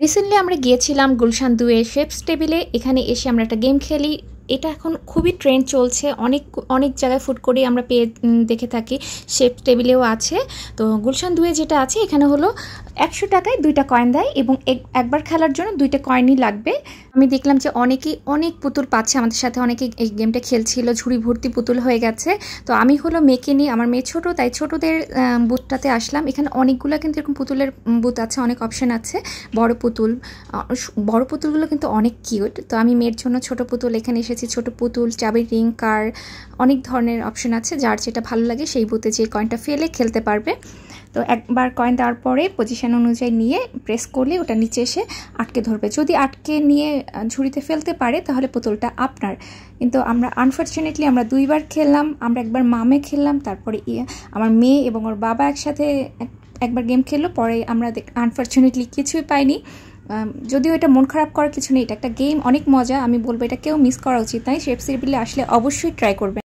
Recently আমরা গিয়েছিলাম গুলশান ২ এর শেপস টেবিলে। এখানে এসে আমরা একটা গেম খেলি। এটা এখন খুবই ট্রেন্ড চলছে, অনেক অনেক জায়গায় ফুড কোর্টেই আমরা দেখে থাকি, শেপস টেবিলেও আছে। তো গুলশান ২ এ যেটা আছে এখানে হলো ১০০ টাকায় ২টা কয়েন দেয় এবং একবার খেলার জন্য ২টা কয়েনই লাগবে। আমি দেখলাম যে অনেকেই অনেক পুতুল পাচ্ছে, আমাদের সাথে অনেকেই এই গেমটা খেলছিল, ঝুড়ি ভর্তি পুতুল হয়ে গেছে। তো আমি হলো মেয়েকে নিয়ে, আমার মেয়ে ছোটো তাই ছোটোদের বুথটাতে আসলাম। এখানে অনেকগুলো কিন্তু এরকম পুতুলের বুথ আছে, অনেক অপশান আছে। বড় পুতুলগুলো কিন্তু অনেক কিউট। তো আমি মেয়ের জন্য ছোট পুতুল এখানে এসেছি, ছোট পুতুল, চাবির রিং, কার, অনেক ধরনের অপশন আছে। যার যেটা ভালো লাগে সেই বুথে যে কয়েনটা ফেলে খেলতে পারবে। তো একবার কয়েন দেওয়ার পরে পজিশন অনুযায়ী নিয়ে প্রেস করলে ওটা নিচে এসে আটকে ধরবে। যদি আটকে নিয়ে ঝুড়িতে ফেলতে পারে তাহলে পুতুলটা আপনার। কিন্তু আমরা আনফর্চুনেটলি আমরা 2বার খেললাম। আমরা একবার মামে খেললাম, তারপরে আমার মেয়ে এবং ওর বাবা একসাথে একবার গেম খেললো। পরে আমরা আনফর্চুনেটলি কিছুই পাইনি। যদিও এটা মন খারাপ করার কিছু নেই, এটা একটা গেম, অনেক মজা। আমি বলবো এটা কেউ মিস করা উচিত নয়। শেপস টেবিলে আসলে অবশ্যই ট্রাই করবেন।